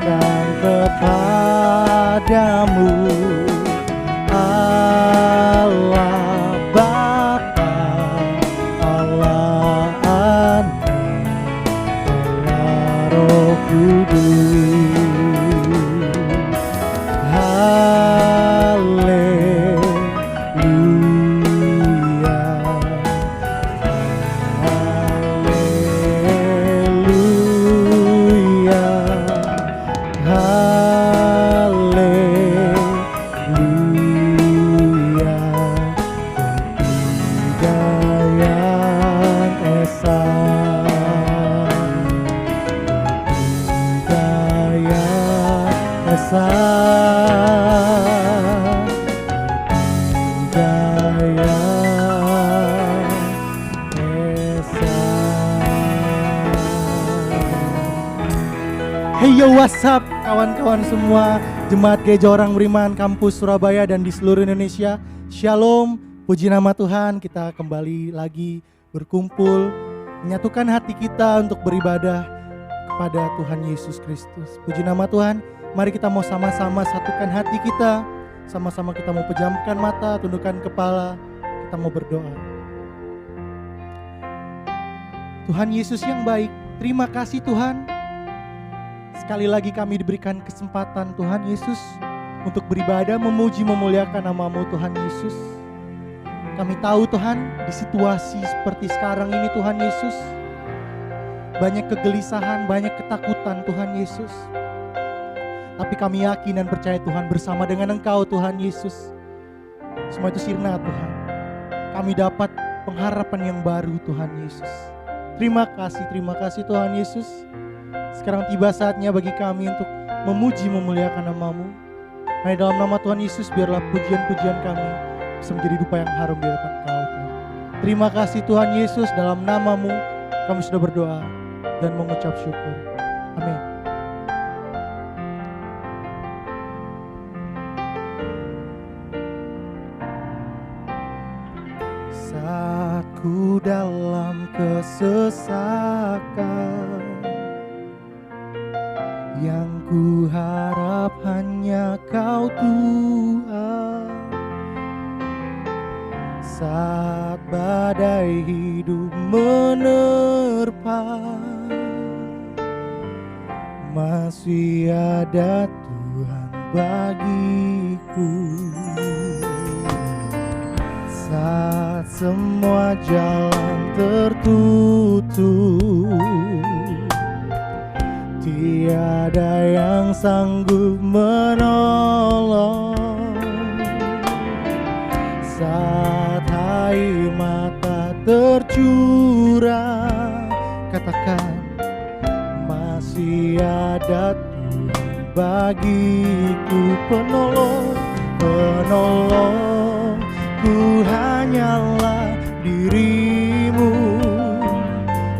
Tuhankan kepadamu, Allah Bapa, Allah Anak, Allah Roh Kudus. Haleluya, haleluya, haleluya. Kebudayaan Esa, kebudayaan Esa, kebudayaan Esa. Hey yo, what's up kawan-kawan semua, Jemaat Gereja Orang Beriman Kampus Surabaya dan di seluruh Indonesia. Shalom, puji nama Tuhan, kita kembali lagi berkumpul, menyatukan hati kita untuk beribadah kepada Tuhan Yesus Kristus. Puji nama Tuhan, mari kita mau sama-sama satukan hati kita, sama-sama kita mau pejamkan mata, tundukkan kepala, kita mau berdoa. Tuhan Yesus yang baik, terima kasih Tuhan. Sekali lagi kami diberikan kesempatan Tuhan Yesus untuk beribadah, memuji, memuliakan nama-Mu Tuhan Yesus. Kami tahu Tuhan, di situasi seperti sekarang ini Tuhan Yesus, banyak kegelisahan, banyak ketakutan Tuhan Yesus. Tapi kami yakin dan percaya Tuhan, bersama dengan Engkau Tuhan Yesus, semua itu sirna Tuhan. Kami dapat pengharapan yang baru Tuhan Yesus. Terima kasih Tuhan Yesus. Sekarang tiba saatnya bagi kami untuk memuji, memuliakan nama-Mu. Mari dalam nama Tuhan Yesus, biarlah pujian-pujian kami bisa menjadi dupa yang harum di hadapan Engkau Tuhan. Terima kasih Tuhan Yesus, dalam nama-Mu kami sudah berdoa dan mengucap syukur. Amin. Saat ku dalam kesesakan, yang ku harap hanya Kau Tuhan. Saat badai hidup menerpa, masih ada Tuhan bagiku. Saat semua jalan tertutup, tiada yang sanggup menolong. Saat air mata tercurah, katakan masih ada Tuhan bagiku. Penolong, penolong, ku hanyalah diri-Mu.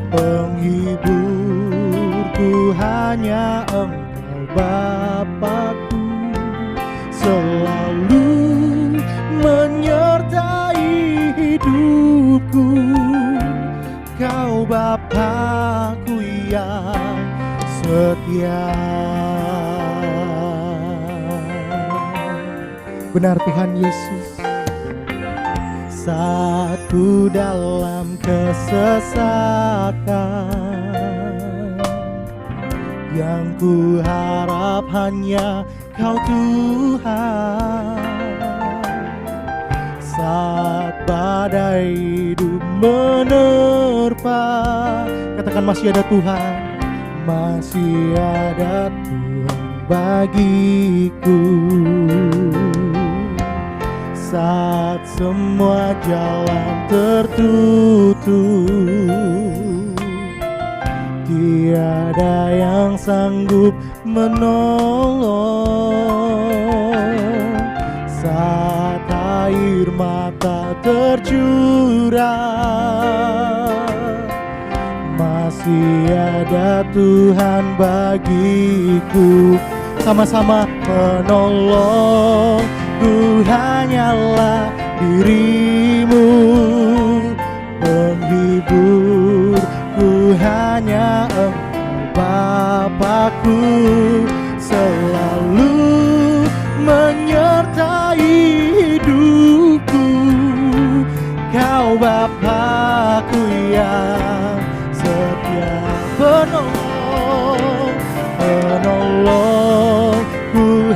Penghibur, ku hanya Engkau Bapakku, selalu menyertai hidupku. Kau Bapakku yang setia. Benar Tuhan Yesus. Saat ku dalam kesesakan, yang ku harap hanya Kau Tuhan. Saat badai hidup menerpa, katakan masih ada Tuhan, masih ada Tuhan bagiku. Saat semua jalan tertutup, tiada yang sanggup menolong. Saat air mata tercurah, masih ada Tuhan bagiku. Sama-sama menolong, ku hanyalah diri-Mu. Penghibur, ku hanya Engkau Bapakku, selalu menyertai hidupku. Kau Bapakku yang setia, penolongku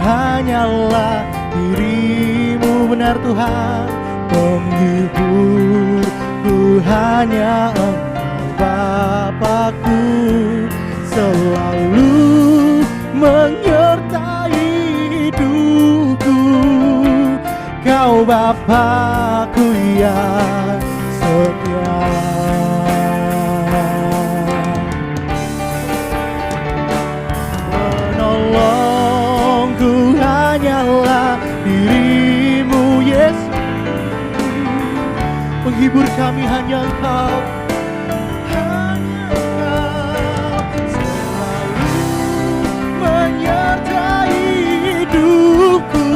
hanyalah dirimu, benar Tuhan. Penghiburku hanya Engkau Bapakku, selalu menyertai hidupku. Kau Bapakku yang setia. Penolongku hanyalah dirimu Yesus. Penghibur kami hanya Engkau, selalu menyertai hidupku.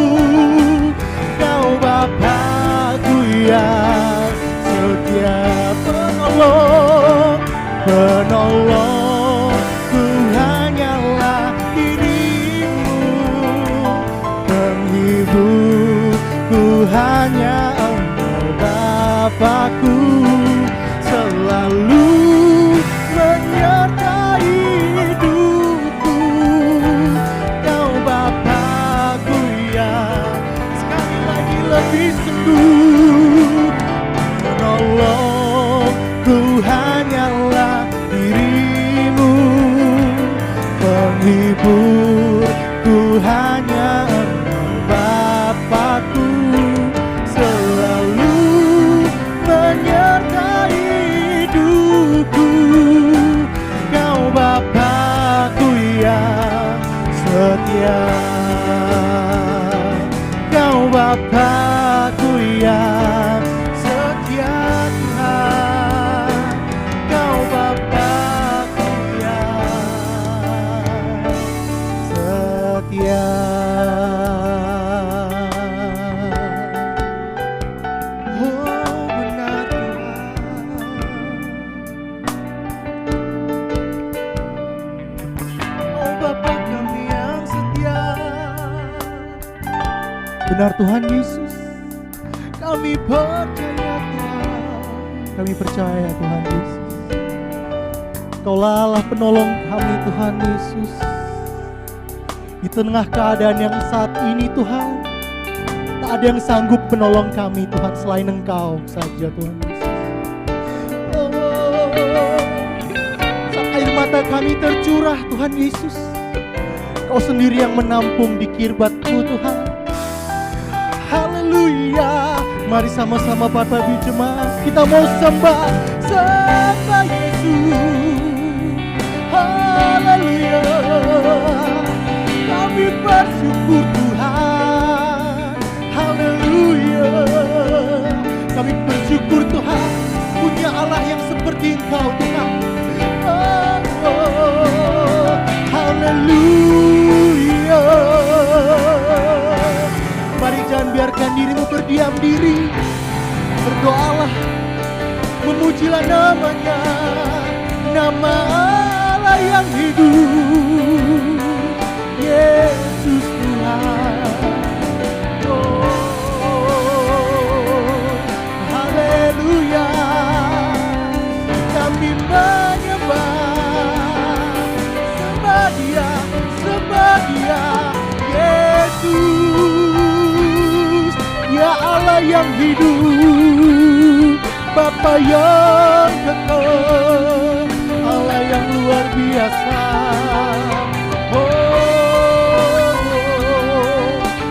Kau Bapakku yang setia, penolongku hanyalah dirimu. Penghiburku hanya Engkau Bapakku, selalu menyertai hidupku. Kau Bapakku yang sekali lagi lebih sungguh. Penolongku hanyalah dirimu. Penghiburku hanya Engkau Bapakku, selalu menyertai hidupku. Kau Bapakku yang setia. Kau Bapakku yang setia Tuhan. Kau Bapakku yang setia. Oh benar Tuhan. Oh Bapa kami yang setia. Benar Tuhan Yesus, kami percaya Tuhan. Kami percaya Tuhan Yesus, Kaulah Allah penolong kami Tuhan Yesus. Di tengah keadaan yang saat ini Tuhan, tak ada yang sanggup menolong kami Tuhan selain Engkau saja Tuhan Yesus. Saat air mata kami tercurah Tuhan Yesus, Kau sendiri yang menampung di kirbatku Tuhan. Haleluya. Mari sama-sama Bapak Ibu Jemaat, kita mau sembah Yesus. Haleluya. Kami bersyukur Tuhan. Haleluya. Kami bersyukur Tuhan punya Allah yang seperti Engkau Tuhan. Haleluya. Mari jangan biarkan dirimu berdiam diri. Berdoalah, memujilah namanya, nama Allah yang hidup, Yesus Tuhan. Oh, haleluya. Kami menyembah, sembah Dia, Yesus. Ya Allah yang hidup, Bapa yang kekal, Allah yang luar biasa. Oh,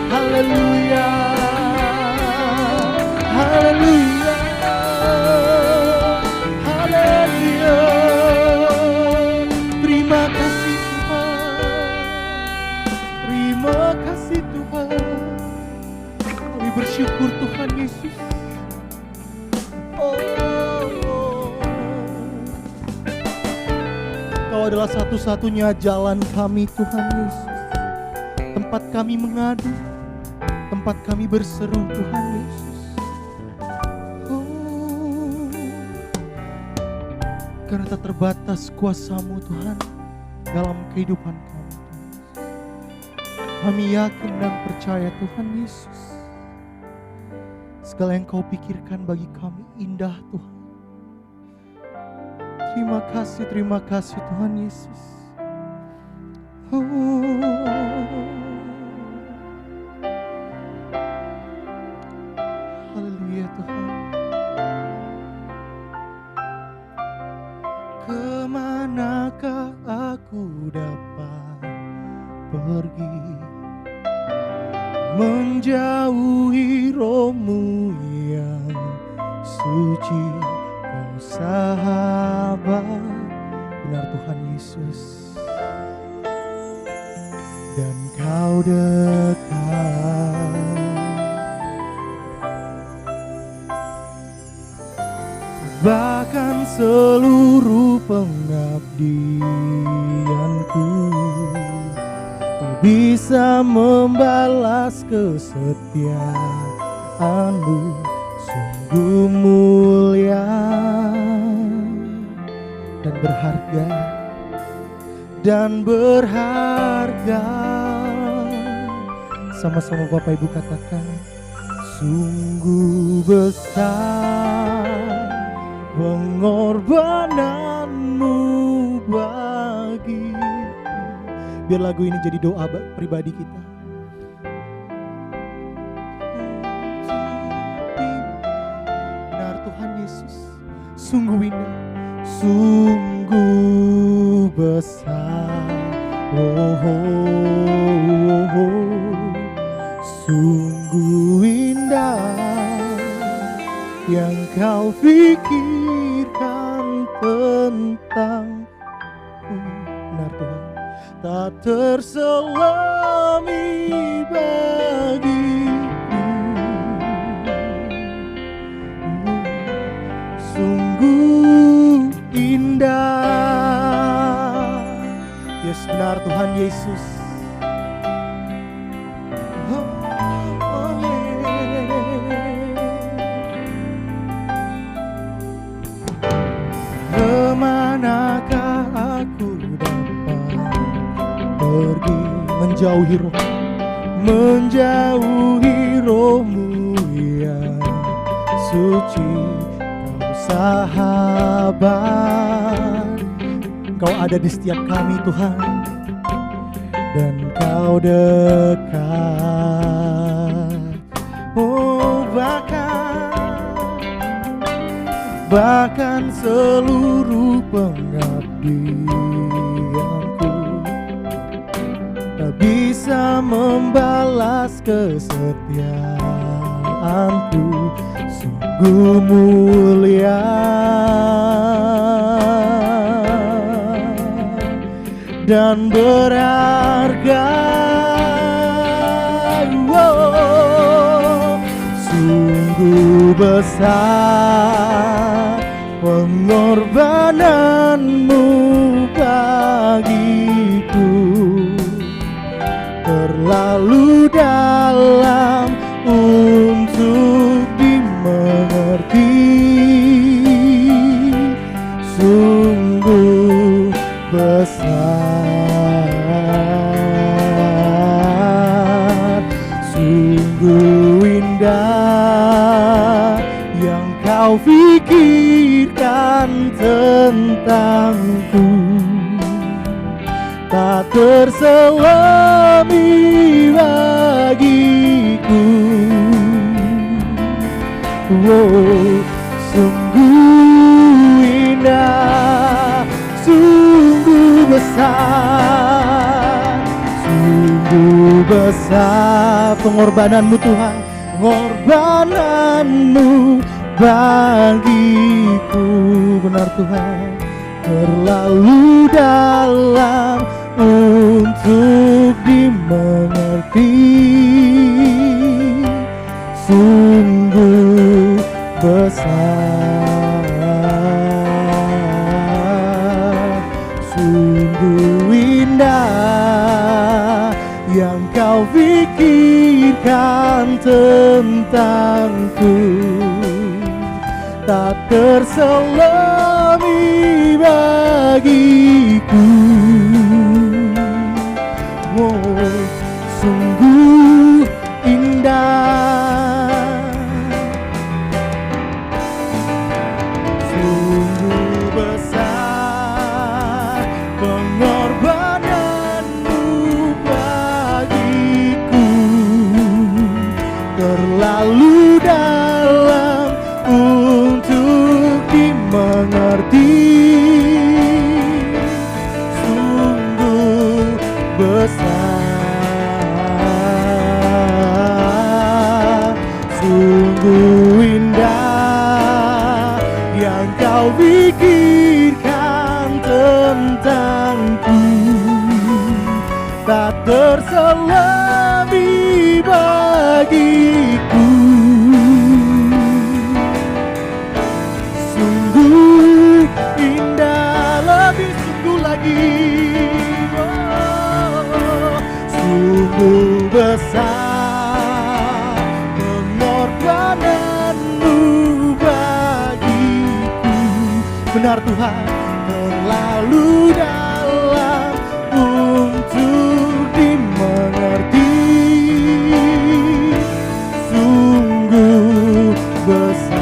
haleluya, haleluya, haleluya. Terima kasih Tuhan, terima kasih Tuhan. Kami bersyukur Tuhan Yesus. Kau adalah satu-satunya jalan kami Tuhan Yesus. Tempat kami mengadu, tempat kami berseru Tuhan Yesus. Oh, karena tak terbatas kuasa-Mu Tuhan dalam kehidupan kami Tuhan. Kami yakin dan percaya Tuhan Yesus, segala yang Kau pikirkan bagi kami indah Tuhan. Terima kasih Tuhan Yesus. Haleluya Tuhan. Kemanakah aku dapat pergi menjauhi rohmu yang suci, Kau sahabat. Benar Tuhan Yesus, dan Kau dekat. Bahkan seluruh pengabdianku bisa membalas kesetiaanmu, sungguh mulia dan berharga. Sama-sama Bapak Ibu katakan, sungguh besar pengorbananmu bagiku. Biar lagu ini jadi doa pribadi kita. Benar Tuhan Yesus, sungguh indah, sungguh besar, sungguh indah yang Kau pikirkan tentangku. Benar Tuhan, tak terselami bagiku. Sungguh indah. Yes, benar Tuhan Yesus. Kemanakah aku dapat pergi menjauhi rohmu yang suci, Kau sahabat. Kau ada di setiap kami Tuhan, dan Kau dekat. Oh, bahkan seluruh pengabdianku tak bisa membalas kesetiaanku, sungguh mulia dan berharga. Sungguh besar pengorbananmu bagiku, terlalu dalam untuk dimengerti. Sungguh besar, sungguh indah yang Kau pikirkan tentangku, tak terselami bagiku. Sungguh indah, sungguh besar, sungguh besar pengorbananmu Tuhan, pengorbananmu bagiku. Benar Tuhan, terlalu dalam untuk dimengerti. Sungguh besar, sungguh indah yang Kau pikirkan tentangku, tak terselami bagiku. terselami bagiku. Sungguh indah, lebih sungguh lagi, oh, sungguh besar pengorbananmu bagiku. Benar Tuhan, terlalu dalam untuk dimengerti, sungguh besar,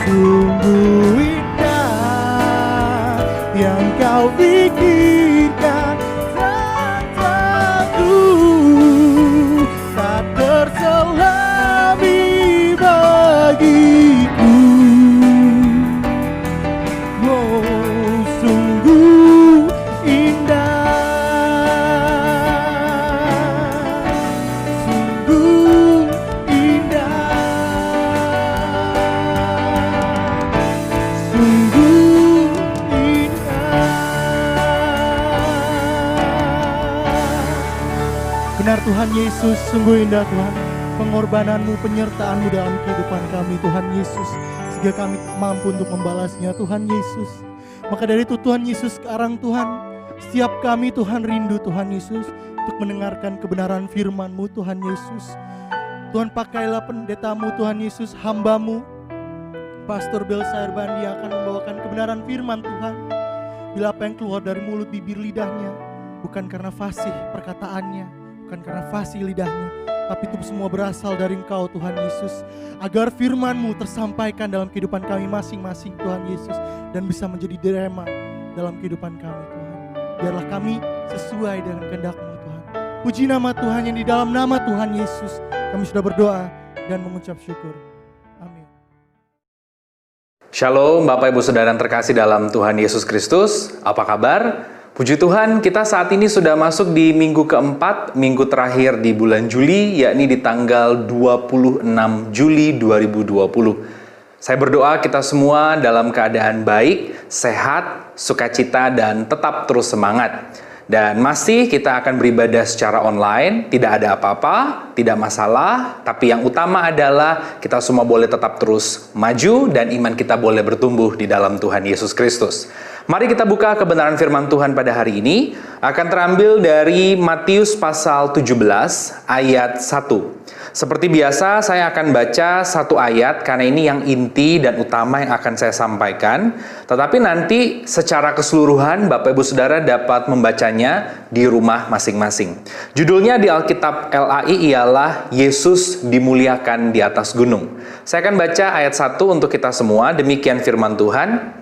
sungguh indah yang kau pikirkan tentangku, tak terselami bagiku. Oh, sungguh indah, sungguh indah, sungguh indah. Benar Tuhan Yesus, sungguh indah Tuhan pengorbananmu, penyertaanmu dalam kehidupan kami Tuhan Yesus, sehingga kami mampu untuk membalasnya Tuhan Yesus. Maka dari itu Tuhan Yesus, sekarang Tuhan, setiap kami Tuhan rindu Tuhan Yesus untuk mendengarkan kebenaran firman-Mu Tuhan Yesus. Tuhan, pakailah pendetamu Tuhan Yesus, hamba-Mu Pastor Belsair Bandi yang akan membawakan kebenaran firman Tuhan. Bila apa yang keluar dari mulut bibir lidahnya bukan karena fasih perkataannya, bukan karena fasih lidahnya, tapi itu semua berasal dari Engkau Tuhan Yesus. Agar firman-Mu tersampaikan dalam kehidupan kami masing-masing Tuhan Yesus, dan bisa menjadi direma dalam kehidupan kami Tuhan. Biarlah kami sesuai dengan kehendak-Mu Tuhan. Puji nama Tuhan, yang di dalam nama Tuhan Yesus kami sudah berdoa dan mengucap syukur. Amin. Shalom Bapak Ibu Saudara yang terkasih dalam Tuhan Yesus Kristus. Apa kabar? Puji Tuhan, kita saat ini sudah masuk di minggu keempat, minggu terakhir di bulan Juli, yakni di tanggal 26 Juli 2020. Saya berdoa kita semua dalam keadaan baik, sehat, sukacita, dan tetap terus semangat. Dan masih kita akan beribadah secara online, tidak ada apa-apa, tidak masalah, tapi yang utama adalah kita semua boleh tetap terus maju dan iman kita boleh bertumbuh di dalam Tuhan Yesus Kristus. Mari kita buka kebenaran firman Tuhan pada hari ini, akan terambil dari Matius pasal 17 ayat 1. Seperti biasa, saya akan baca satu ayat karena ini yang inti dan utama yang akan saya sampaikan. Tetapi nanti secara keseluruhan Bapak Ibu Saudara dapat membacanya di rumah masing-masing. Judulnya di Alkitab LAI ialah Yesus dimuliakan di atas gunung. Saya akan baca ayat 1 untuk kita semua. Demikian firman Tuhan.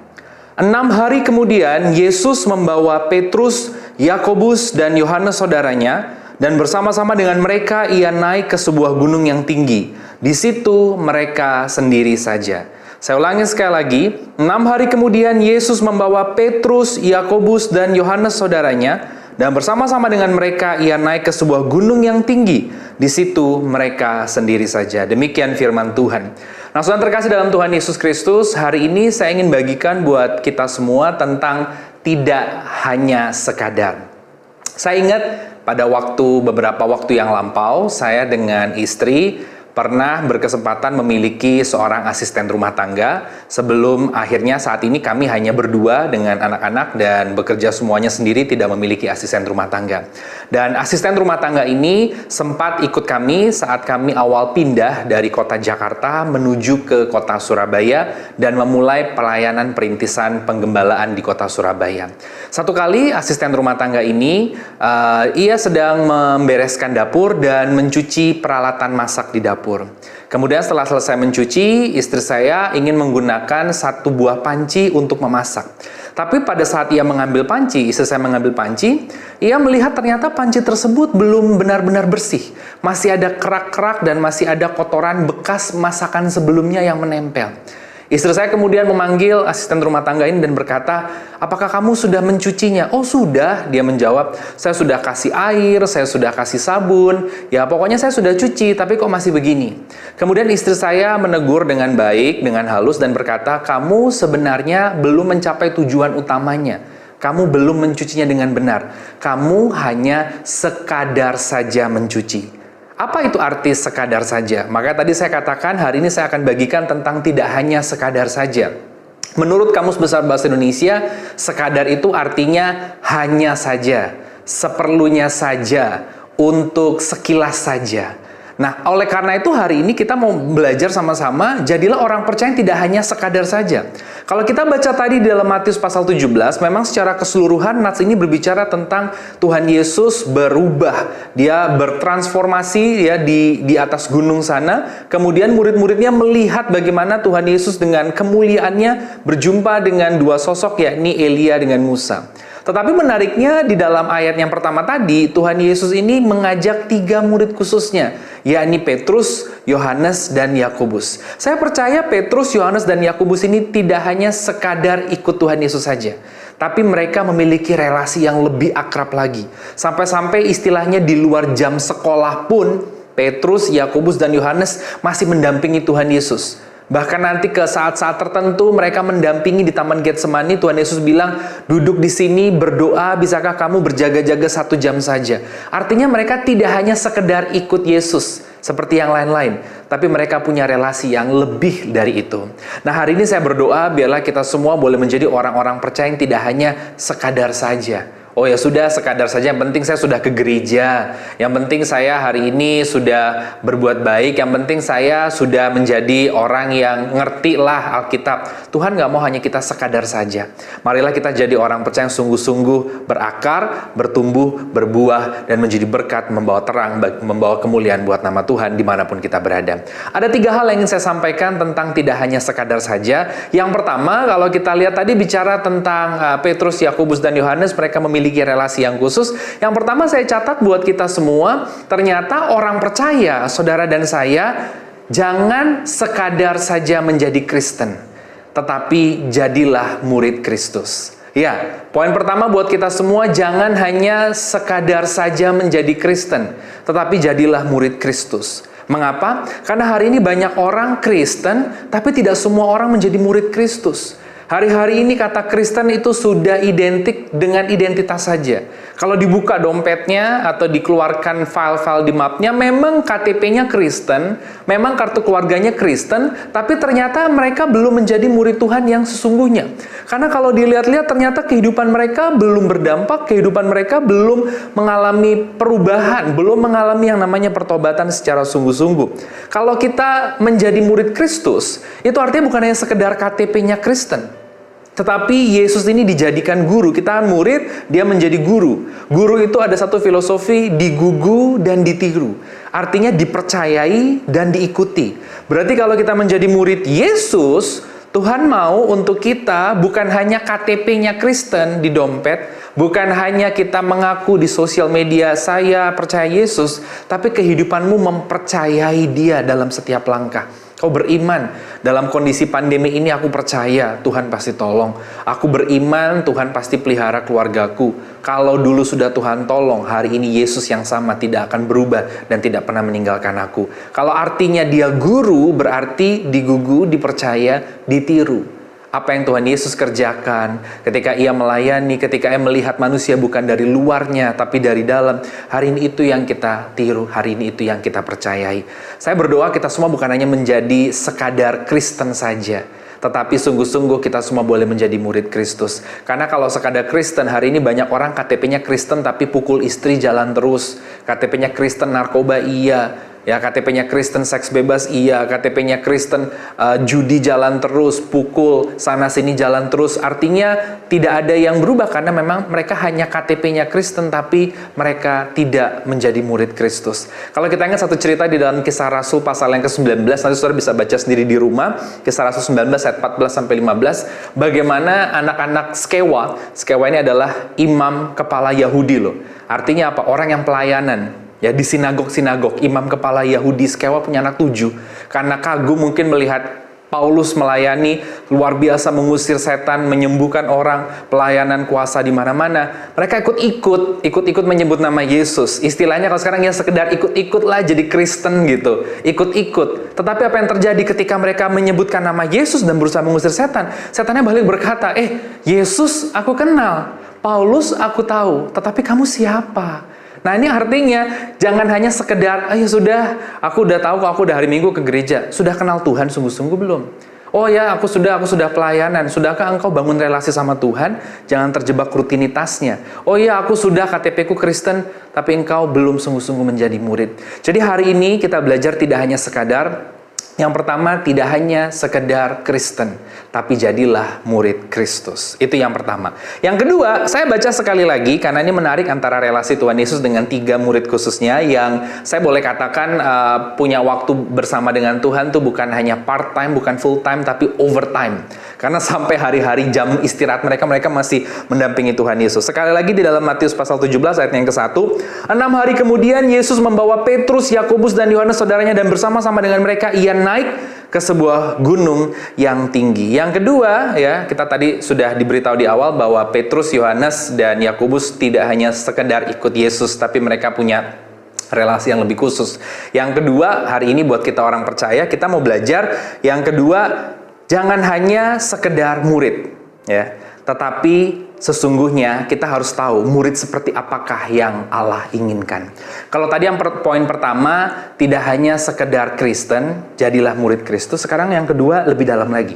6 hari kemudian Yesus membawa Petrus, Yakobus, dan Yohanes saudaranya, dan bersama-sama dengan mereka ia naik ke sebuah gunung yang tinggi. Di situ mereka sendiri saja. Saya ulangi sekali lagi. 6 hari kemudian Yesus membawa Petrus, Yakobus, dan Yohanes saudaranya, dan bersama-sama dengan mereka ia naik ke sebuah gunung yang tinggi. Di situ mereka sendiri saja. Demikian firman Tuhan. Nah, saudara terkasih dalam Tuhan Yesus Kristus, hari ini saya ingin bagikan buat kita semua tentang tidak hanya sekadar. Saya ingat pada beberapa waktu yang lampau, saya dengan istri pernah berkesempatan memiliki seorang asisten rumah tangga sebelum akhirnya saat ini kami hanya berdua dengan anak-anak dan bekerja semuanya sendiri, tidak memiliki asisten rumah tangga. Dan asisten rumah tangga ini sempat ikut kami saat kami awal pindah dari kota Jakarta menuju ke kota Surabaya dan memulai pelayanan perintisan penggembalaan di kota Surabaya. Satu kali asisten rumah tangga ini ia sedang membereskan dapur dan mencuci peralatan masak di dapur. Kemudian setelah selesai mencuci, istri saya ingin menggunakan satu buah panci untuk memasak. Tapi pada saat ia mengambil panci, istri saya mengambil panci, ia melihat ternyata panci tersebut belum benar-benar bersih. Masih ada kerak-kerak dan masih ada kotoran bekas masakan sebelumnya yang menempel. Istri saya kemudian memanggil asisten rumah tangga ini dan berkata, "Apakah kamu sudah mencucinya?" "Oh sudah," dia menjawab. "Saya sudah kasih air, saya sudah kasih sabun, ya pokoknya saya sudah cuci, tapi kok masih begini?" Kemudian istri saya menegur dengan baik, dengan halus dan berkata, "Kamu sebenarnya belum mencapai tujuan utamanya. Kamu belum mencucinya dengan benar. Kamu hanya sekadar saja mencuci. Apa itu arti sekadar saja? Maka tadi saya katakan hari ini saya akan bagikan tentang tidak hanya sekadar saja. Menurut Kamus Besar Bahasa Indonesia, sekadar itu artinya hanya saja, seperlunya saja, untuk sekilas saja. Nah, oleh karena itu hari ini kita mau belajar sama-sama, jadilah orang percaya yang tidak hanya sekadar saja. Kalau kita baca tadi di dalam Matius pasal 17, memang secara keseluruhan nats ini berbicara tentang Tuhan Yesus berubah. Dia bertransformasi ya di atas gunung sana. Kemudian murid-muridnya melihat bagaimana Tuhan Yesus dengan kemuliaannya berjumpa dengan dua sosok, yakni Elia dengan Musa. Tetapi menariknya di dalam ayat yang pertama tadi, Tuhan Yesus ini mengajak 3 murid khususnya, yakni Petrus, Yohanes, dan Yakobus. Saya percaya Petrus, Yohanes, dan Yakobus ini tidak hanya sekadar ikut Tuhan Yesus saja, tapi mereka memiliki relasi yang lebih akrab lagi. Sampai-sampai istilahnya di luar jam sekolah pun, Petrus, Yakobus, dan Yohanes masih mendampingi Tuhan Yesus. Bahkan nanti ke saat-saat tertentu mereka mendampingi di Taman Getsemani. Tuhan Yesus bilang, duduk di sini berdoa, bisakah kamu berjaga-jaga 1 jam saja. Artinya mereka tidak hanya sekedar ikut Yesus seperti yang lain-lain, tapi mereka punya relasi yang lebih dari itu. Nah, hari ini saya berdoa biarlah kita semua boleh menjadi orang-orang percaya yang tidak hanya sekadar saja. Oh ya sudah, sekadar saja, yang penting saya sudah ke gereja, yang penting saya hari ini sudah berbuat baik, yang penting saya sudah menjadi orang yang ngerti lah Alkitab. Tuhan gak mau hanya kita sekadar saja. Marilah kita jadi orang percaya yang sungguh-sungguh berakar, bertumbuh, berbuah, dan menjadi berkat, membawa terang, membawa kemuliaan buat nama Tuhan dimanapun kita berada. Ada 3 hal yang ingin saya sampaikan tentang tidak hanya sekadar saja. Yang pertama, kalau kita lihat tadi bicara tentang Petrus, Yakobus, dan Yohanes, mereka memiliki relasi yang khusus. Yang pertama saya catat buat kita semua, ternyata orang percaya, saudara dan saya, jangan sekadar saja menjadi Kristen, tetapi jadilah murid Kristus. Ya, poin pertama buat kita semua, jangan hanya sekadar saja menjadi Kristen, tetapi jadilah murid Kristus. Mengapa? Karena hari ini banyak orang Kristen, tapi tidak semua orang menjadi murid Kristus. Hari-hari ini kata Kristen itu sudah identik dengan identitas saja. Kalau dibuka dompetnya atau dikeluarkan file-file di mapnya, memang KTP-nya Kristen, memang kartu keluarganya Kristen, tapi ternyata mereka belum menjadi murid Tuhan yang sesungguhnya. Karena kalau dilihat-lihat ternyata kehidupan mereka belum berdampak, kehidupan mereka belum mengalami perubahan, belum mengalami yang namanya pertobatan secara sungguh-sungguh. Kalau kita menjadi murid Kristus, itu artinya bukan hanya sekedar KTP-nya Kristen. Tetapi Yesus ini dijadikan guru. Kita murid, dia menjadi guru. Guru itu ada satu filosofi, digugu dan ditiru. Artinya dipercayai dan diikuti. Berarti kalau kita menjadi murid Yesus, Tuhan mau untuk kita bukan hanya KTP-nya Kristen di dompet, bukan hanya kita mengaku di sosial media, saya percaya Yesus, tapi kehidupanmu mempercayai dia dalam setiap langkah. Kau beriman, dalam kondisi pandemi ini aku percaya Tuhan pasti tolong. Aku beriman Tuhan pasti pelihara keluargaku. Kalau dulu sudah Tuhan tolong, hari ini Yesus yang sama tidak akan berubah dan tidak pernah meninggalkan aku. Kalau artinya dia guru, berarti digugu, dipercaya, ditiru. Apa yang Tuhan Yesus kerjakan ketika ia melayani, ketika ia melihat manusia bukan dari luarnya tapi dari dalam. Hari ini itu yang kita tiru, hari ini itu yang kita percayai. Saya berdoa kita semua bukan hanya menjadi sekadar Kristen saja, tetapi sungguh-sungguh kita semua boleh menjadi murid Kristus. Karena kalau sekadar Kristen, hari ini banyak orang KTP-nya Kristen tapi pukul istri jalan terus. KTP-nya Kristen narkoba iya. Ya, KTP-nya Kristen seks bebas iya, KTP-nya Kristen judi jalan terus, pukul sana sini jalan terus. Artinya tidak ada yang berubah karena memang mereka hanya KTP-nya Kristen tapi mereka tidak menjadi murid Kristus. Kalau kita ingat satu cerita di dalam Kisah Rasul pasal yang ke-19, nanti saudara bisa baca sendiri di rumah, Kisah Rasul 19 ayat 14 sampai 15, bagaimana anak-anak Skewa ini adalah imam kepala Yahudi loh. Artinya apa? Orang yang pelayanan. Ya, di sinagog-sinagog, imam kepala Yahudi Skewa punya anak 7. Karena kagum mungkin melihat Paulus melayani, luar biasa mengusir setan, menyembuhkan orang, pelayanan kuasa di mana-mana. Mereka ikut-ikut menyebut nama Yesus. Istilahnya kalau sekarang ya sekedar ikut-ikutlah jadi Kristen gitu. Ikut-ikut. Tetapi apa yang terjadi ketika mereka menyebutkan nama Yesus dan berusaha mengusir setan? Setannya balik berkata, Yesus aku kenal. Paulus aku tahu, tetapi kamu siapa? Nah ini artinya jangan hanya sekedar, ya sudah, aku udah tahu kok, aku udah hari Minggu ke gereja. Sudah kenal Tuhan sungguh-sungguh belum? Oh ya, aku sudah pelayanan. Sudahkah engkau bangun relasi sama Tuhan? Jangan terjebak rutinitasnya. Oh ya, aku sudah KTP ku Kristen, tapi engkau belum sungguh-sungguh menjadi murid. Jadi hari ini kita belajar tidak hanya sekadar, yang pertama tidak hanya sekedar Kristen, tapi jadilah murid Kristus. Itu yang pertama. Yang kedua, saya baca sekali lagi karena ini menarik antara relasi Tuhan Yesus dengan 3 murid khususnya yang saya boleh katakan punya waktu bersama dengan Tuhan tuh bukan hanya part time, bukan full time, tapi overtime. Karena sampai hari-hari jam istirahat mereka masih mendampingi Tuhan Yesus. Sekali lagi di dalam Matius pasal 17 ayat yang ke-1. 6 hari kemudian Yesus membawa Petrus, Yakobus, dan Yohanes saudaranya dan bersama-sama dengan mereka ia naik ke sebuah gunung yang tinggi. Yang kedua, ya, kita tadi sudah diberitahu di awal bahwa Petrus, Yohanes, dan Yakobus tidak hanya sekedar ikut Yesus, tapi mereka punya relasi yang lebih khusus. Yang kedua, hari ini buat kita orang percaya, kita mau belajar. Yang kedua, jangan hanya sekedar murid, ya, tetapi sesungguhnya kita harus tahu murid seperti apakah yang Allah inginkan. Kalau tadi yang poin pertama, tidak hanya sekedar Kristen, jadilah murid Kristus. Sekarang yang kedua lebih dalam lagi.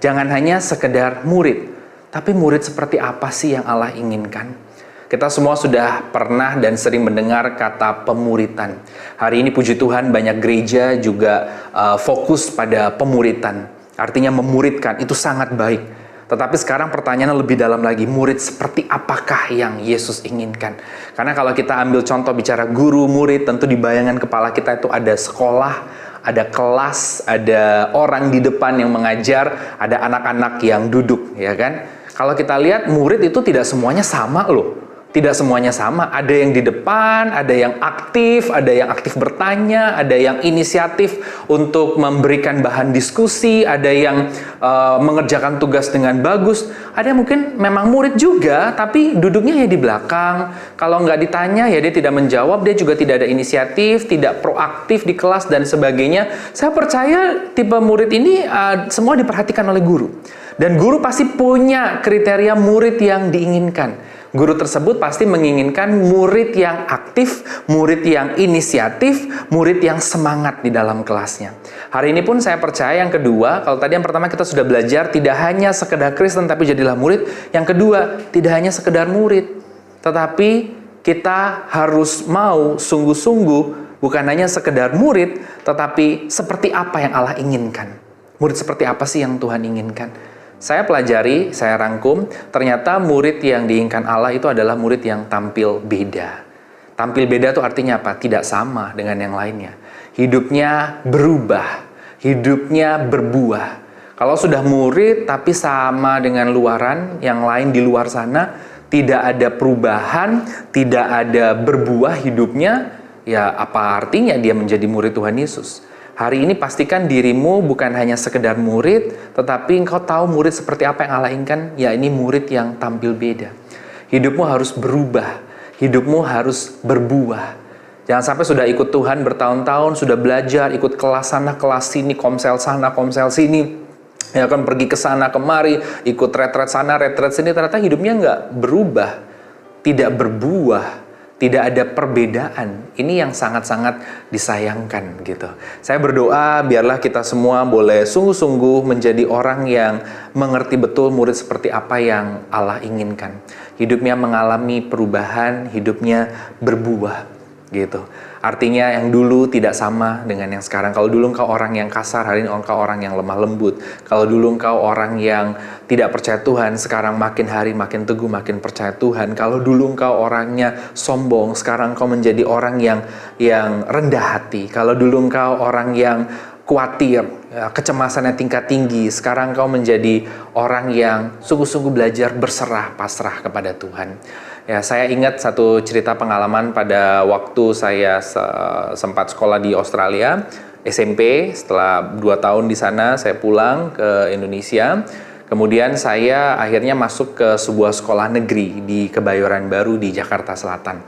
Jangan hanya sekedar murid, tapi murid seperti apa sih yang Allah inginkan? Kita semua sudah pernah dan sering mendengar kata pemuritan. Hari ini puji Tuhan banyak gereja juga fokus pada pemuritan. Artinya memuridkan, itu sangat baik. Tetapi sekarang pertanyaannya lebih dalam lagi, murid seperti apakah yang Yesus inginkan? Karena kalau kita ambil contoh bicara guru, murid, tentu di bayangan kepala kita itu ada sekolah, ada kelas, ada orang di depan yang mengajar, ada anak-anak yang duduk, ya kan? Kalau kita lihat murid itu tidak semuanya sama loh. Tidak semuanya sama, ada yang di depan, ada yang aktif bertanya, ada yang inisiatif untuk memberikan bahan diskusi, ada yang mengerjakan tugas dengan bagus, ada yang mungkin memang murid juga, tapi duduknya ya di belakang. Kalau nggak ditanya ya dia tidak menjawab, dia juga tidak ada inisiatif, tidak proaktif di kelas dan sebagainya. Saya percaya tipe murid ini semua diperhatikan oleh guru. Dan guru pasti punya kriteria murid yang diinginkan. Guru tersebut pasti menginginkan murid yang aktif, murid yang inisiatif, murid yang semangat di dalam kelasnya. Hari ini pun saya percaya yang kedua, kalau tadi yang pertama kita sudah belajar tidak hanya sekedar Kristen tapi jadilah murid. Yang kedua, tidak hanya sekedar murid, tetapi kita harus mau sungguh-sungguh bukan hanya sekedar murid, tetapi seperti apa yang Allah inginkan. Murid seperti apa sih yang Tuhan inginkan? Saya pelajari, saya rangkum, ternyata murid yang diinginkan Allah itu adalah murid yang tampil beda. Tampil beda itu artinya apa? Tidak sama dengan yang lainnya. Hidupnya berubah, hidupnya berbuah. Kalau sudah murid tapi sama dengan luaran, yang lain di luar sana, tidak ada perubahan, tidak ada berbuah hidupnya, ya apa artinya dia menjadi murid Tuhan Yesus? Hari ini pastikan dirimu bukan hanya sekedar murid, tetapi engkau tahu murid seperti apa yang Allah inginkan, ya ini murid yang tampil beda. Hidupmu harus berubah, hidupmu harus berbuah. Jangan sampai sudah ikut Tuhan bertahun-tahun, sudah belajar, ikut kelas sana, kelas sini, komsel sana, komsel sini, ya kan pergi ke sana kemari, ikut retret sana, retret sini, ternyata hidupnya nggak berubah, tidak berbuah. Tidak ada perbedaan. Ini yang sangat-sangat disayangkan gitu. Saya berdoa biarlah kita semua boleh sungguh-sungguh menjadi orang yang mengerti betul murid seperti apa yang Allah inginkan. Hidupnya mengalami perubahan, hidupnya berbuah gitu. Artinya yang dulu tidak sama dengan yang sekarang. Kalau dulu engkau orang yang kasar, hari ini engkau orang yang lemah lembut. Kalau dulu engkau orang yang tidak percaya Tuhan, sekarang makin hari makin teguh, makin percaya Tuhan. Kalau dulu engkau orangnya sombong, sekarang engkau menjadi orang yang rendah hati. Kalau dulu engkau orang yang khawatir, kecemasannya tingkat tinggi, sekarang engkau menjadi orang yang sungguh-sungguh belajar berserah, pasrah kepada Tuhan. Ya, saya ingat satu cerita pengalaman pada waktu saya sempat sekolah di Australia, SMP. Setelah 2 tahun di sana, saya pulang ke Indonesia. Kemudian saya akhirnya masuk ke sebuah sekolah negeri di Kebayoran Baru di Jakarta Selatan.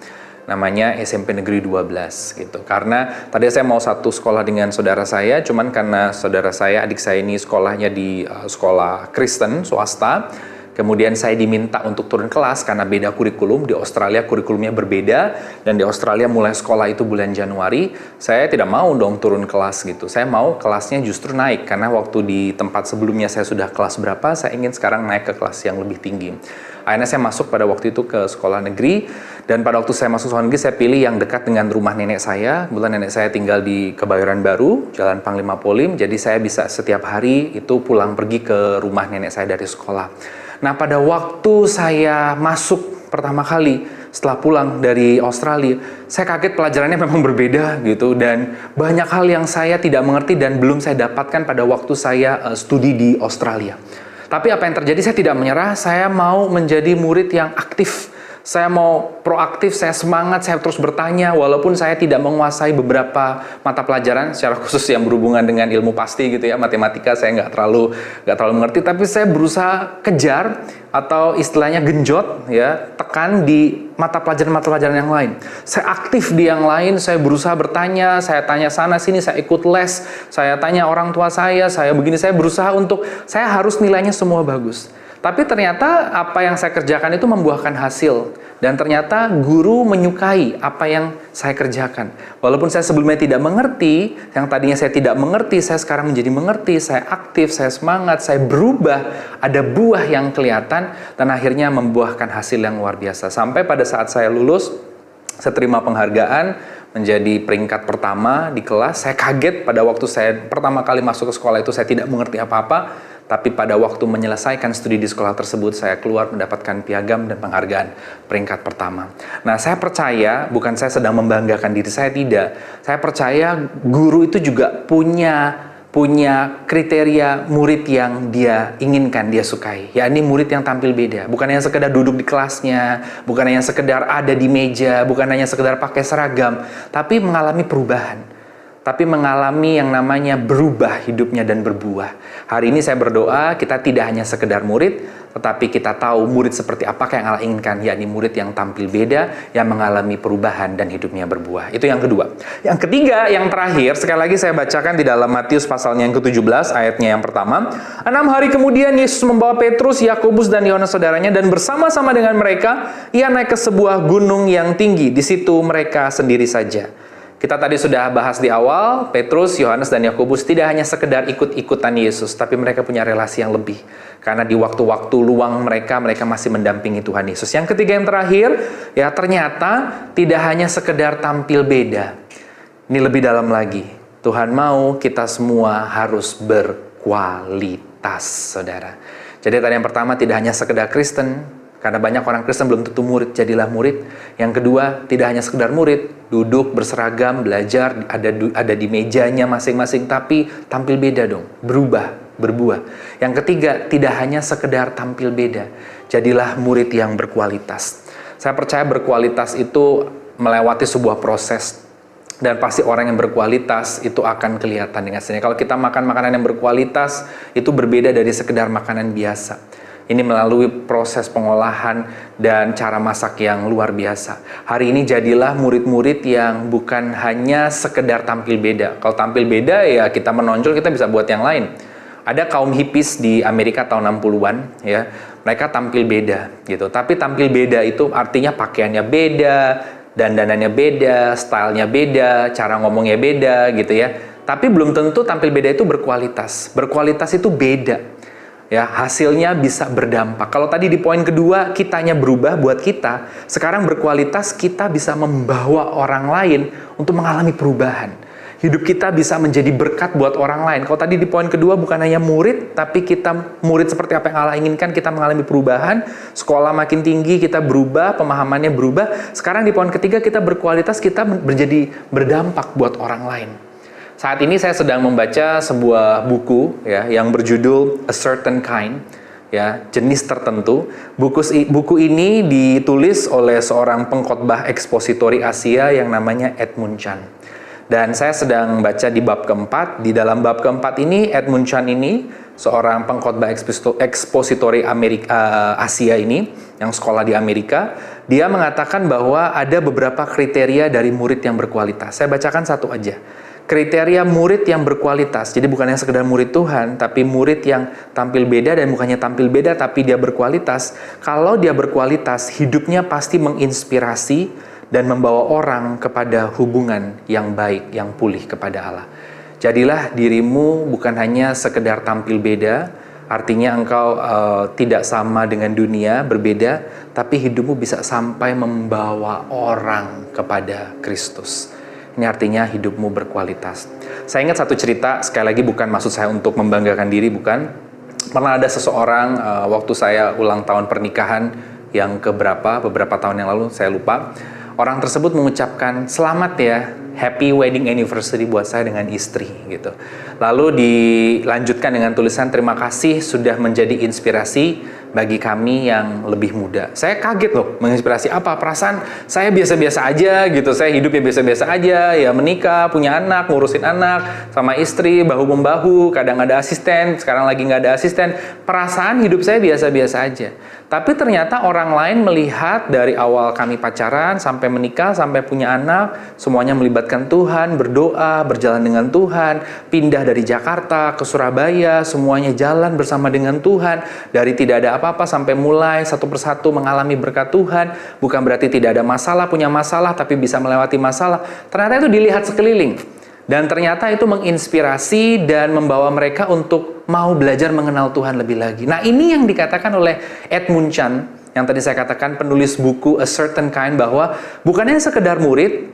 Namanya SMP Negeri 12 gitu. Karena tadi saya mau satu sekolah dengan saudara saya, cuman karena saudara saya, adik saya ini sekolahnya di sekolah Kristen swasta. Kemudian saya diminta untuk turun kelas karena beda kurikulum. Di Australia kurikulumnya berbeda, dan di Australia mulai sekolah itu bulan Januari. Saya tidak mau dong turun kelas gitu. Saya mau kelasnya justru naik, karena waktu di tempat sebelumnya saya sudah kelas berapa, saya ingin sekarang naik ke kelas yang lebih tinggi. Akhirnya saya masuk pada waktu itu ke sekolah negeri, dan pada waktu saya masuk sekolah negeri saya pilih yang dekat dengan rumah nenek saya. Kebetulan nenek saya tinggal di Kebayoran Baru, Jalan Panglima Polim, jadi saya bisa setiap hari itu pulang pergi ke rumah nenek saya dari sekolah. Nah, pada waktu saya masuk pertama kali setelah pulang dari Australia, saya kaget pelajarannya memang berbeda gitu, dan banyak hal yang saya tidak mengerti dan belum saya dapatkan pada waktu saya studi di Australia. Tapi apa yang terjadi, saya tidak menyerah, saya mau menjadi murid yang aktif. Saya mau proaktif, saya semangat, saya terus bertanya, walaupun saya tidak menguasai beberapa mata pelajaran, secara khusus yang berhubungan dengan ilmu pasti gitu ya, matematika saya nggak terlalu mengerti, tapi saya berusaha kejar atau istilahnya genjot ya, tekan di mata pelajaran yang lain. Saya aktif di yang lain, saya berusaha bertanya, saya tanya sana sini, saya ikut les, saya tanya orang tua saya begini, saya berusaha untuk, saya harus nilainya semua bagus. Tapi ternyata apa yang saya kerjakan itu membuahkan hasil. Dan ternyata guru menyukai apa yang saya kerjakan. Walaupun saya sebelumnya tidak mengerti, yang tadinya saya tidak mengerti, saya sekarang menjadi mengerti, saya aktif, saya semangat, saya berubah, ada buah yang kelihatan, dan akhirnya membuahkan hasil yang luar biasa. Sampai pada saat saya lulus, saya terima penghargaan menjadi peringkat pertama di kelas. Saya kaget pada waktu saya pertama kali masuk ke sekolah itu, saya tidak mengerti apa-apa. Tapi pada waktu menyelesaikan studi di sekolah tersebut, saya keluar mendapatkan piagam dan penghargaan peringkat pertama. Nah, saya percaya, bukan saya sedang membanggakan diri saya, tidak. Saya percaya guru itu juga punya kriteria murid yang dia inginkan, dia sukai. Yakni murid yang tampil beda. Bukan hanya sekedar duduk di kelasnya, bukan hanya sekedar ada di meja, bukan hanya sekedar pakai seragam, tapi mengalami perubahan. Tapi mengalami yang namanya berubah hidupnya dan berbuah. Hari ini saya berdoa kita tidak hanya sekedar murid, tetapi kita tahu murid seperti apakah yang Allah inginkan, yakni murid yang tampil beda, yang mengalami perubahan dan hidupnya berbuah. Itu yang kedua. Yang ketiga, yang terakhir, sekali lagi saya bacakan di dalam Matius pasalnya yang ke-17, ayatnya yang pertama. 6 hari kemudian Yesus membawa Petrus, Yakobus, dan Yohanes saudaranya, dan bersama-sama dengan mereka, ia naik ke sebuah gunung yang tinggi. Di situ mereka sendiri saja. Kita tadi sudah bahas di awal, Petrus, Yohanes, dan Yakobus tidak hanya sekedar ikut-ikutan Yesus, tapi mereka punya relasi yang lebih. Karena di waktu-waktu luang mereka masih mendampingi Tuhan Yesus. Yang ketiga, yang terakhir, ya ternyata tidak hanya sekedar tampil beda. Ini lebih dalam lagi. Tuhan mau kita semua harus berkualitas, saudara. Jadi tadi yang pertama, tidak hanya sekedar Kristen, karena banyak orang Kristen belum tentu murid, jadilah murid. Yang kedua, tidak hanya sekedar murid, duduk, berseragam, belajar, ada di mejanya masing-masing, tapi tampil beda dong, berbuah. Yang ketiga, tidak hanya sekedar tampil beda, jadilah murid yang berkualitas. Saya percaya berkualitas itu melewati sebuah proses, dan pasti orang yang berkualitas itu akan kelihatan dengan sendirinya. Kalau kita makan makanan yang berkualitas, itu berbeda dari sekedar makanan biasa. Ini melalui proses pengolahan dan cara masak yang luar biasa. Hari ini jadilah murid-murid yang bukan hanya sekedar tampil beda. Kalau tampil beda ya kita menonjol, kita bisa buat yang lain. Ada kaum hippies di Amerika tahun 60-an ya. Mereka tampil beda gitu. Tapi tampil beda itu artinya pakaiannya beda, dandanannya beda, stylenya beda, cara ngomongnya beda gitu ya. Tapi belum tentu tampil beda itu berkualitas. Berkualitas itu beda. Ya, hasilnya bisa berdampak. Kalau tadi di poin kedua kitanya berubah buat kita, sekarang berkualitas kita bisa membawa orang lain untuk mengalami perubahan. Hidup kita bisa menjadi berkat buat orang lain. Kalau tadi di poin kedua bukan hanya murid, tapi kita murid seperti apa yang Allah inginkan, kita mengalami perubahan, sekolah makin tinggi, kita berubah, pemahamannya berubah. Sekarang di poin ketiga kita berkualitas, kita menjadi berdampak buat orang lain. Saat ini saya sedang membaca sebuah buku ya yang berjudul A Certain Kind, ya, jenis tertentu. Buku ini ditulis oleh seorang pengkhotbah ekspositori Asia yang namanya Edmund Chan. Dan saya sedang baca di bab keempat. Di dalam bab keempat ini, Edmund Chan ini seorang pengkhotbah ekspositori Asia ini yang sekolah di Amerika. Dia mengatakan bahwa ada beberapa kriteria dari murid yang berkualitas. Saya bacakan satu aja. kriteria murid yang berkualitas. Jadi bukan yang sekedar murid Tuhan, tapi murid yang tampil beda, dan bukannya tampil beda tapi dia berkualitas. Kalau dia berkualitas, hidupnya pasti menginspirasi dan membawa orang kepada hubungan yang baik, yang pulih kepada Allah. Jadilah dirimu bukan hanya sekedar tampil beda, artinya engkau tidak sama dengan dunia, berbeda, tapi hidupmu bisa sampai membawa orang kepada Kristus. Ini artinya hidupmu berkualitas. Saya ingat satu cerita, sekali lagi bukan maksud saya untuk membanggakan diri, bukan. Pernah ada seseorang, waktu saya ulang tahun pernikahan yang beberapa tahun yang lalu, saya lupa. Orang tersebut mengucapkan, "Selamat ya, happy wedding anniversary buat saya dengan istri," gitu. Lalu dilanjutkan dengan tulisan, "Terima kasih sudah menjadi inspirasi bagi kami yang lebih muda." Saya kaget loh, menginspirasi apa? Perasaan saya biasa-biasa aja gitu, saya hidupnya biasa-biasa aja, ya menikah, punya anak, ngurusin anak, sama istri, bahu-membahu, kadang ada asisten, sekarang lagi nggak ada asisten. Perasaan hidup saya biasa-biasa aja. Tapi ternyata orang lain melihat dari awal kami pacaran, sampai menikah, sampai punya anak, semuanya melibatkan Tuhan, berdoa, berjalan dengan Tuhan, pindah dari Jakarta ke Surabaya, semuanya jalan bersama dengan Tuhan, dari tidak ada apa-apa sampai mulai satu persatu mengalami berkat Tuhan. Bukan berarti tidak ada masalah, punya masalah, tapi bisa melewati masalah. Ternyata itu dilihat sekeliling. Dan ternyata itu menginspirasi dan membawa mereka untuk mau belajar mengenal Tuhan lebih lagi. Nah, ini yang dikatakan oleh Edmund Chan, yang tadi saya katakan, penulis buku A Certain Kind, bahwa bukannya sekedar murid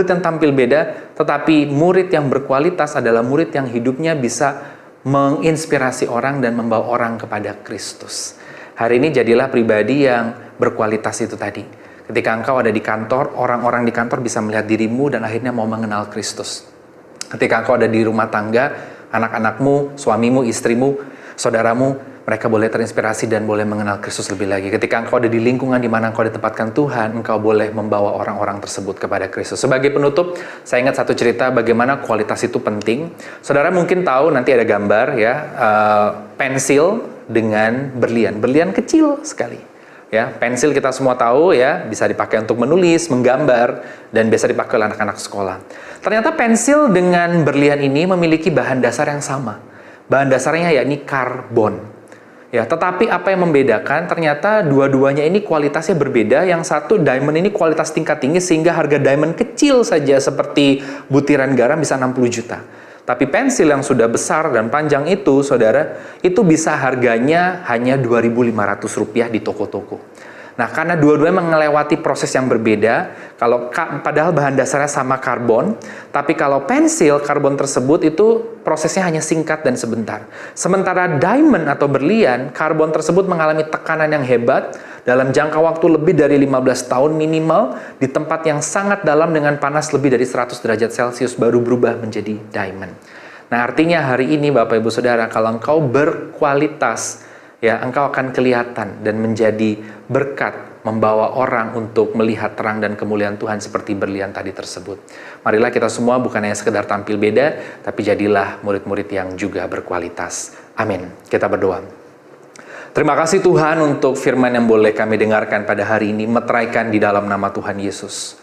yang tampil beda, tetapi murid yang berkualitas adalah murid yang hidupnya bisa menginspirasi orang dan membawa orang kepada Kristus. Hari ini jadilah pribadi yang berkualitas itu tadi. Ketika engkau ada di kantor, orang-orang di kantor bisa melihat dirimu dan akhirnya mau mengenal Kristus. Ketika engkau ada di rumah tangga, anak-anakmu, suamimu, istrimu, saudaramu, mereka boleh terinspirasi dan boleh mengenal Kristus lebih lagi. Ketika engkau ada di lingkungan di mana engkau ditempatkan Tuhan, engkau boleh membawa orang-orang tersebut kepada Kristus. Sebagai penutup, saya ingat satu cerita bagaimana kualitas itu penting. Saudara mungkin tahu, nanti ada gambar ya, pensil dengan berlian. Berlian kecil sekali. Ya, pensil kita semua tahu ya, bisa dipakai untuk menulis, menggambar, dan biasa dipakai oleh anak-anak sekolah. Ternyata pensil dengan berlian ini memiliki bahan dasar yang sama. Bahan dasarnya yakni karbon. Ya, tetapi apa yang membedakan? Ternyata dua-duanya ini kualitasnya berbeda. Yang satu diamond ini kualitas tingkat tinggi sehingga harga diamond kecil saja seperti butiran garam bisa 60 juta. Tapi pensil yang sudah besar dan panjang itu, saudara, itu bisa harganya hanya Rp2.500 di toko-toko. Nah, karena dua-duanya melewati proses yang berbeda, padahal bahan dasarnya sama karbon, tapi kalau pensil karbon tersebut itu prosesnya hanya singkat dan sebentar. Sementara diamond atau berlian, karbon tersebut mengalami tekanan yang hebat dalam jangka waktu lebih dari 15 tahun minimal di tempat yang sangat dalam dengan panas lebih dari 100 derajat Celcius baru berubah menjadi diamond. Nah, artinya hari ini Bapak Ibu Saudara, kalau engkau berkualitas, ya, engkau akan kelihatan dan menjadi berkat, membawa orang untuk melihat terang dan kemuliaan Tuhan seperti berlian tadi tersebut. Marilah kita semua bukan hanya sekedar tampil beda, tapi jadilah murid-murid yang juga berkualitas. Amin. Kita berdoa. Terima kasih Tuhan untuk firman yang boleh kami dengarkan pada hari ini, meteraikan di dalam nama Tuhan Yesus.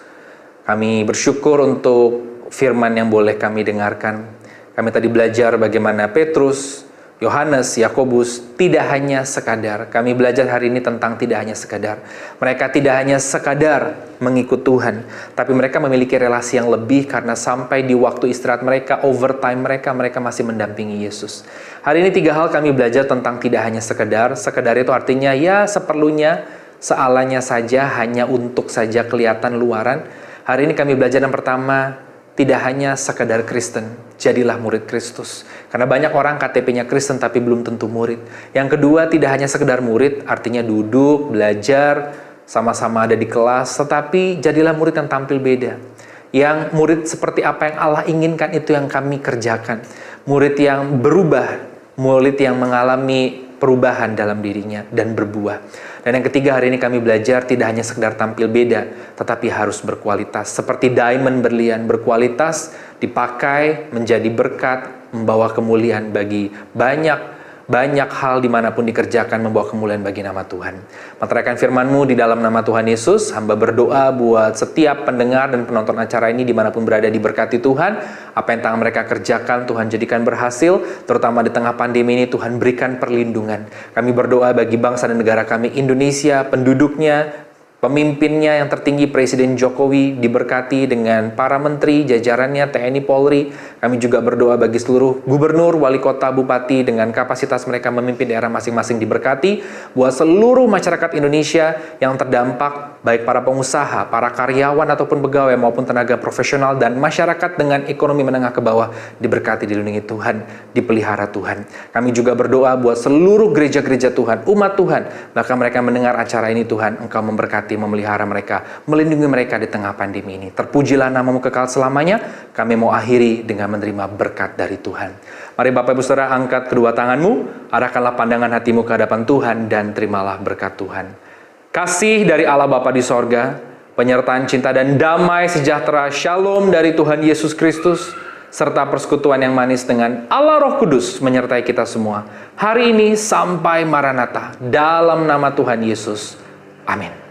Kami bersyukur untuk firman yang boleh kami dengarkan. Kami tadi belajar bagaimana Petrus, Yohanes, Yakobus tidak hanya sekadar. Kami belajar hari ini tentang tidak hanya sekadar. Mereka tidak hanya sekadar mengikut Tuhan, tapi mereka memiliki relasi yang lebih karena sampai di waktu istirahat mereka, overtime mereka masih mendampingi Yesus. Hari ini 3 hal kami belajar tentang tidak hanya sekedar. Sekedar itu artinya ya seperlunya, sealanya saja, hanya untuk saja kelihatan luaran. Hari ini kami belajar yang pertama, tidak hanya sekedar Kristen, jadilah murid Kristus. Karena banyak orang KTP-nya Kristen tapi belum tentu murid. Yang kedua, tidak hanya sekedar murid, artinya duduk, belajar, sama-sama ada di kelas, tetapi jadilah murid yang tampil beda. Yang murid seperti apa yang Allah inginkan itu yang kami kerjakan. Murid yang berubah, murid yang mengalami perubahan dalam dirinya dan berbuah. Dan yang ketiga, hari ini kami belajar tidak hanya sekedar tampil beda, tetapi harus berkualitas. Seperti diamond berlian, berkualitas, dipakai menjadi berkat, membawa kemuliaan bagi banyak banyak hal dimanapun dikerjakan membawa kemuliaan bagi nama Tuhan. Meteraikan firman-Mu di dalam nama Tuhan Yesus, hamba berdoa buat setiap pendengar dan penonton acara ini dimanapun berada diberkati Tuhan. Apa yang tengah mereka kerjakan, Tuhan jadikan berhasil, terutama di tengah pandemi ini Tuhan berikan perlindungan. Kami berdoa bagi bangsa dan negara kami Indonesia, penduduknya, pemimpinnya yang tertinggi Presiden Jokowi diberkati dengan para menteri, jajarannya, TNI, Polri. Kami juga berdoa bagi seluruh gubernur, wali kota, bupati dengan kapasitas mereka memimpin daerah masing-masing diberkati. Buat seluruh masyarakat Indonesia yang terdampak, baik para pengusaha, para karyawan ataupun pegawai maupun tenaga profesional dan masyarakat dengan ekonomi menengah ke bawah diberkati, dilindungi Tuhan, dipelihara Tuhan. Kami juga berdoa buat seluruh gereja-gereja Tuhan, umat Tuhan, bahkan mereka mendengar acara ini Tuhan, Engkau memberkati, memelihara mereka, melindungi mereka di tengah pandemi ini. Terpujilah nama-Mu kekal selamanya. Kami mau akhiri dengan menerima berkat dari Tuhan. Mari Bapak Ibu Saudara angkat kedua tanganmu, arahkanlah pandangan hatimu ke hadapan Tuhan dan terimalah berkat Tuhan. Kasih dari Allah Bapa di sorga, penyertaan cinta dan damai sejahtera, shalom dari Tuhan Yesus Kristus, serta persekutuan yang manis dengan Allah Roh Kudus menyertai kita semua. Hari ini sampai Maranatha, dalam nama Tuhan Yesus. Amin.